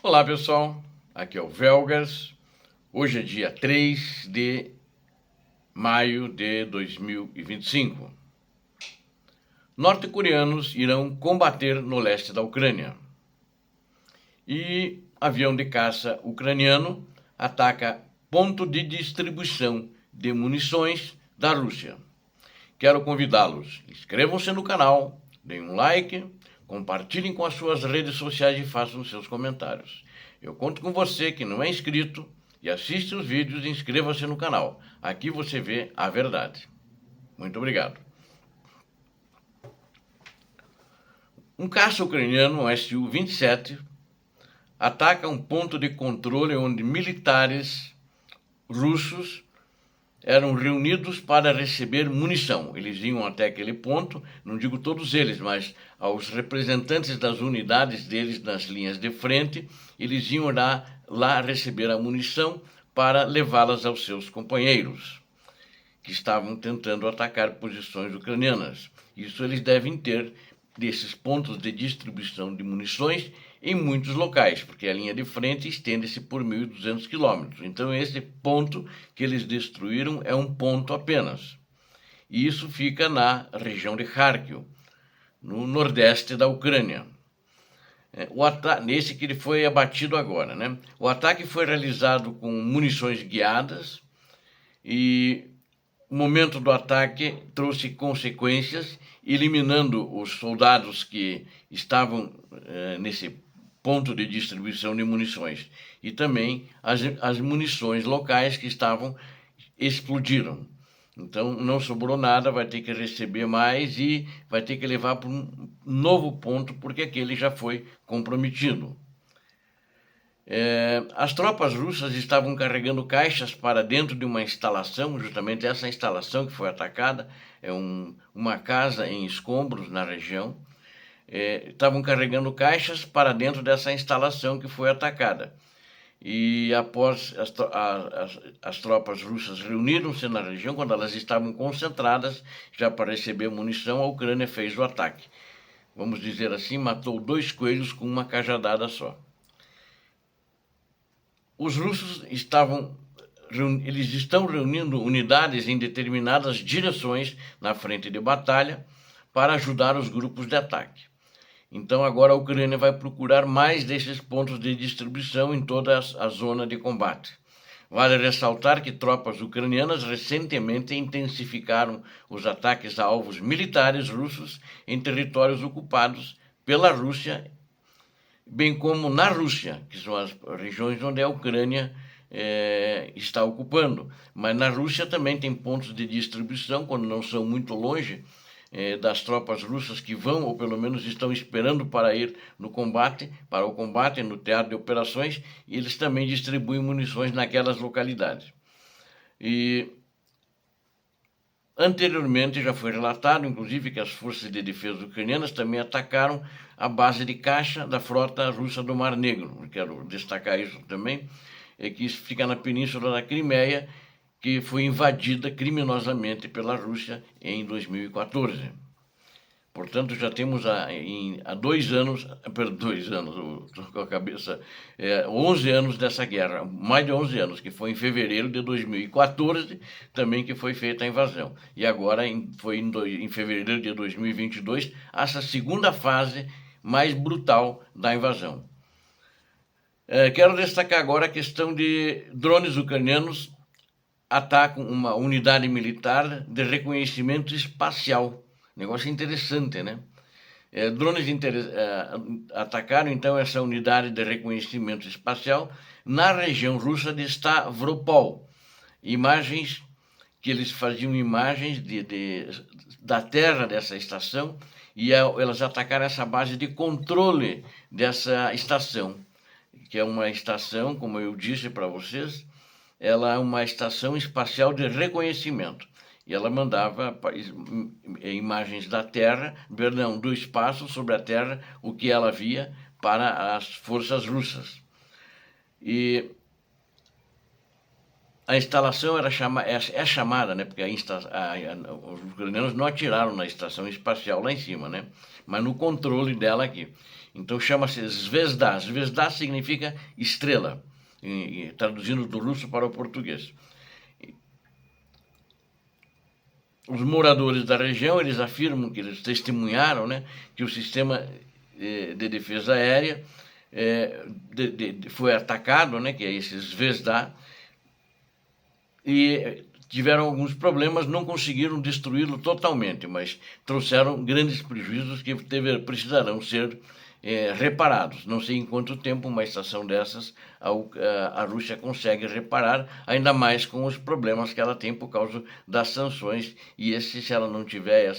Olá pessoal, aqui é o Velgas. Hoje é dia 3 de maio de 2025. Norte-coreanos irão combater no leste da Ucrânia. E avião de caça ucraniano ataca ponto de distribuição de munições da Rússia. Quero convidá-los, inscrevam-se no canal, deem um like, compartilhem com as suas redes sociais e façam seus comentários. Eu conto com você que não é inscrito e assiste os vídeos e inscreva-se no canal. Aqui você vê a verdade. Muito obrigado. Um caça ucraniano, um Su-27, ataca um ponto de controle onde militares russos eram reunidos para receber munição. Eles iam até aquele ponto, não digo todos eles, mas aos representantes das unidades deles nas linhas de frente, eles iam lá receber a munição para levá-las aos seus companheiros, que estavam tentando atacar posições ucranianas. Isso eles devem ter desses pontos de distribuição de munições em muitos locais, porque a linha de frente estende-se por 1.200 quilômetros. Então esse ponto que eles destruíram é um ponto apenas. E isso fica na região de Kharkiv, no nordeste da Ucrânia. Nesse que ele foi abatido agora, né? O ataque foi realizado com munições guiadas e o momento do ataque trouxe consequências, eliminando os soldados que estavam nesse ponto de distribuição de munições e também as munições locais que explodiram. Então não sobrou nada, vai ter que receber mais e vai ter que levar para um novo ponto, porque aquele já foi comprometido. As tropas russas estavam carregando caixas para dentro de uma instalação, justamente essa instalação que foi atacada, uma casa em escombros na região. Estavam carregando caixas para dentro dessa instalação que foi atacada. E após as tropas russas reuniram-se na região, quando elas estavam concentradas, já para receber munição, a Ucrânia fez o ataque. Vamos dizer assim, matou 2 coelhos com uma cajadada só. Os russos eles estão reunindo unidades em determinadas direções na frente de batalha para ajudar os grupos de ataque. Então agora a Ucrânia vai procurar mais desses pontos de distribuição em toda a zona de combate. Vale ressaltar que tropas ucranianas recentemente intensificaram os ataques a alvos militares russos em territórios ocupados pela Rússia, bem como na Rússia, que são as regiões onde a Ucrânia está ocupando. Mas na Rússia também tem pontos de distribuição, quando não são muito longe, das tropas russas que vão, ou pelo menos estão esperando para ir para o combate, no teatro de operações, e eles também distribuem munições naquelas localidades. E anteriormente já foi relatado, inclusive, que as forças de defesa ucranianas também atacaram a base de caixa da frota russa do Mar Negro. Quero destacar isso também, que isso fica na península da Crimeia, que foi invadida criminosamente pela Rússia em 2014. Portanto, já temos há 2 anos, perdão, 2 anos, estou com a cabeça, 11 anos dessa guerra, mais de 11 anos, que foi em fevereiro de 2014, também que foi feita a invasão. E agora foi em fevereiro de 2022, essa segunda fase mais brutal da invasão. Quero destacar agora a questão de drones ucranianos atacam uma unidade militar de reconhecimento espacial. Negócio interessante, né? Drones atacaram então essa unidade de reconhecimento espacial na região russa de Stavropol. Imagens que eles faziam imagens da terra dessa estação e elas atacaram essa base de controle dessa estação, que é uma estação, como eu disse para vocês, ela é uma estação espacial de reconhecimento. E ela mandava imagens da Terra, perdão, do espaço sobre a Terra, o que ela via para as forças russas. E a instalação é chamada, né, porque os ucranianos não atiraram na estação espacial lá em cima, né, mas no controle dela aqui. Então chama-se Zvezda. Zvezda significa estrela, traduzindo do russo para o português. Os moradores da região, eles afirmam que eles testemunharam, né, que o sistema de defesa aérea foi atacado, né, que é esse Zvezda, e tiveram alguns problemas, não conseguiram destruí-lo totalmente, mas trouxeram grandes prejuízos que precisarão ser reparados. Não sei em quanto tempo uma estação dessas a Rússia consegue reparar, ainda mais com os problemas que ela tem por causa das sanções, e se ela não tiver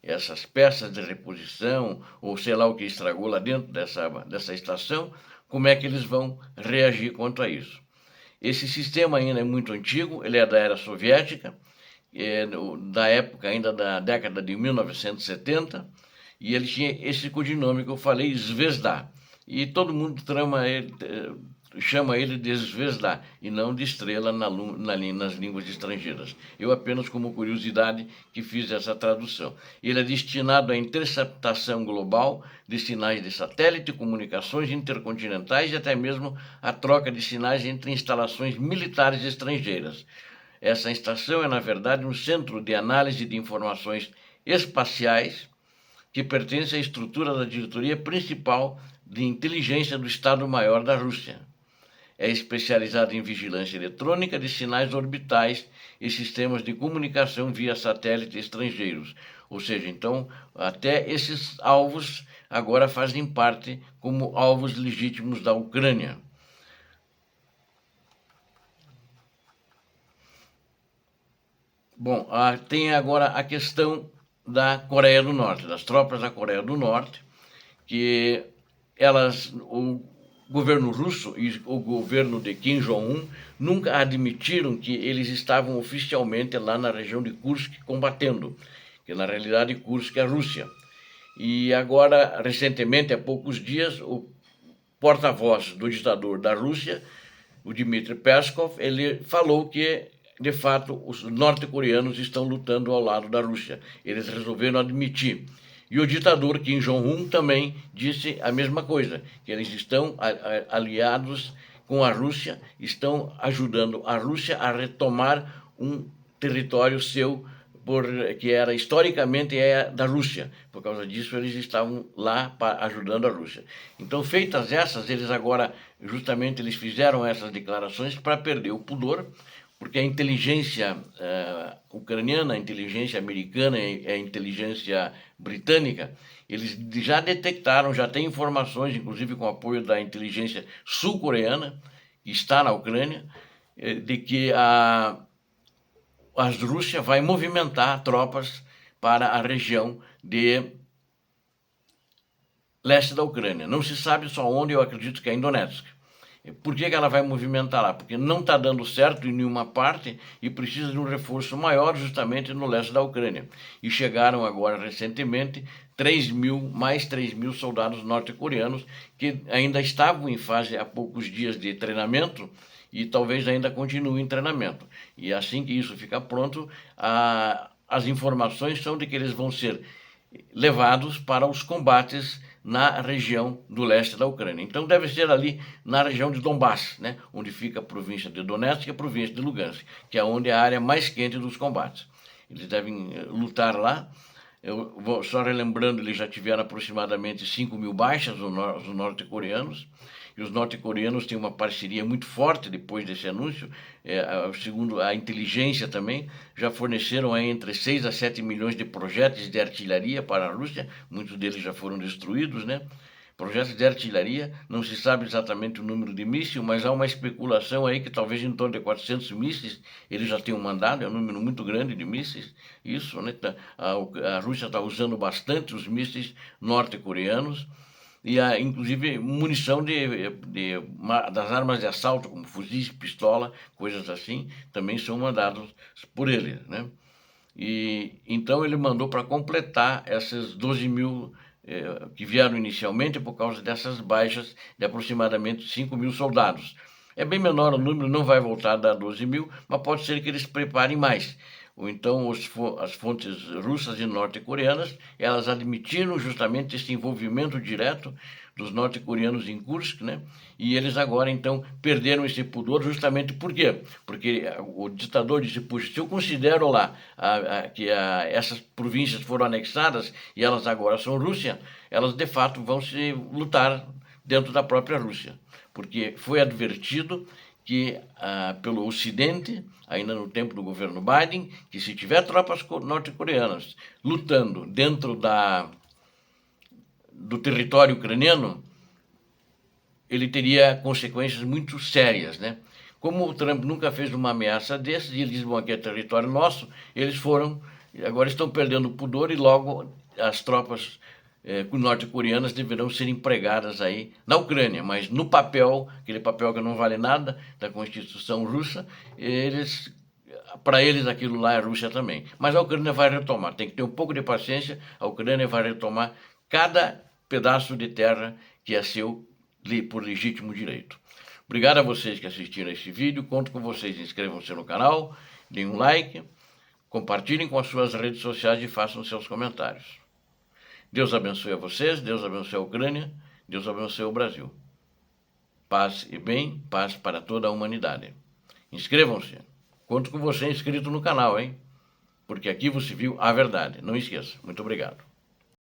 essas peças de reposição, ou sei lá o que estragou lá dentro dessa estação, como é que eles vão reagir quanto a isso? Esse sistema ainda é muito antigo, ele é da era soviética, da época ainda da década de 1970, e ele tinha esse codinome que eu falei, Zvezda. E todo mundo chama ele de Zvezda, e não de estrela nas línguas estrangeiras. Eu apenas, como curiosidade, que fiz essa tradução. Ele é destinado à interceptação global de sinais de satélite, comunicações intercontinentais e até mesmo a troca de sinais entre instalações militares estrangeiras. Essa estação é, na verdade, um centro de análise de informações espaciais que pertence à estrutura da diretoria principal de inteligência do Estado-Maior da Rússia. É especializada em vigilância eletrônica de sinais orbitais e sistemas de comunicação via satélite estrangeiros. Ou seja, então, até esses alvos agora fazem parte como alvos legítimos da Ucrânia. Bom, tem agora a questão da Coreia do Norte, das tropas da Coreia do Norte, que o governo russo e o governo de Kim Jong-un nunca admitiram que eles estavam oficialmente lá na região de Kursk combatendo, que na realidade Kursk é a Rússia. E agora, recentemente, há poucos dias, o porta-voz do ditador da Rússia, o Dmitry Peskov, ele falou que, de fato, os norte-coreanos estão lutando ao lado da Rússia. Eles resolveram admitir. E o ditador Kim Jong-un também disse a mesma coisa, que eles estão aliados com a Rússia, estão ajudando a Rússia a retomar um território seu, que era historicamente da Rússia. Por causa disso, eles estavam lá ajudando a Rússia. Então, feitas essas, eles agora, justamente, eles fizeram essas declarações para perder o pudor, porque a inteligência ucraniana, a inteligência americana e a inteligência britânica, eles já detectaram, já têm informações, inclusive com apoio da inteligência sul-coreana, que está na Ucrânia, de que a Rússia vai movimentar tropas para a região de leste da Ucrânia. Não se sabe só onde, eu acredito que é em Donetsk. Por que ela vai movimentar lá? Porque não está dando certo em nenhuma parte e precisa de um reforço maior justamente no leste da Ucrânia. E chegaram agora recentemente mais 3 mil soldados norte-coreanos que ainda estavam em fase há poucos dias de treinamento e talvez ainda continuem em treinamento. E assim que isso ficar pronto, as informações são de que eles vão ser levados para os combates na região do leste da Ucrânia. Então deve ser ali na região de Donbass, né, onde fica a província de Donetsk e a província de Lugansk, que é onde é a área mais quente dos combates. Eles devem lutar lá. Eu vou só relembrando, eles já tiveram aproximadamente 5 mil baixas, os norte-coreanos, e os norte-coreanos têm uma parceria muito forte depois desse anúncio, segundo a inteligência também, já forneceram entre 6 a 7 milhões de projéteis de artilharia para a Rússia, muitos deles já foram destruídos, né? Projetos de artilharia, não se sabe exatamente o número de mísseis, mas há uma especulação aí que talvez em torno de 400 mísseis eles já tenham mandado, é um número muito grande de mísseis, isso, né? A Rússia está usando bastante os mísseis norte-coreanos, e inclusive munição das armas de assalto, como fuzis, pistola, coisas assim, também são mandados por ele, né? E então ele mandou para completar essas 12 mil que vieram inicialmente por causa dessas baixas de aproximadamente 5 mil soldados. É bem menor o número, não vai voltar a dar 12 mil, mas pode ser que eles preparem mais. Ou então as fontes russas e norte-coreanas, elas admitiram justamente esse envolvimento direto dos norte-coreanos em Kursk, né? E eles agora, então, perderam esse pudor justamente por quê? Porque o ditador disse, puxa, se eu considero lá que essas províncias foram anexadas e elas agora são Rússia, elas de fato vão se lutar dentro da própria Rússia, porque foi advertido que pelo Ocidente, ainda no tempo do governo Biden, que se tiver tropas norte-coreanas lutando dentro do território ucraniano, ele teria consequências muito sérias, né? Como o Trump nunca fez uma ameaça desses, e eles dizem, bom, aqui é território nosso, eles foram, agora estão perdendo o pudor e logo as tropas norte-coreanas deverão ser empregadas aí na Ucrânia, mas no papel, aquele papel que não vale nada, da Constituição russa, para eles aquilo lá é Rússia também. Mas a Ucrânia vai retomar, tem que ter um pouco de paciência, a Ucrânia vai retomar cada pedaço de terra que é seu por legítimo direito. Obrigado a vocês que assistiram a esse vídeo, conto com vocês, inscrevam-se no canal, deem um like, compartilhem com as suas redes sociais e façam seus comentários. Deus abençoe a vocês, Deus abençoe a Ucrânia, Deus abençoe o Brasil. Paz e bem, paz para toda a humanidade. Inscrevam-se. Conto com você inscrito no canal, hein? Porque aqui você viu a verdade. Não esqueça. Muito obrigado.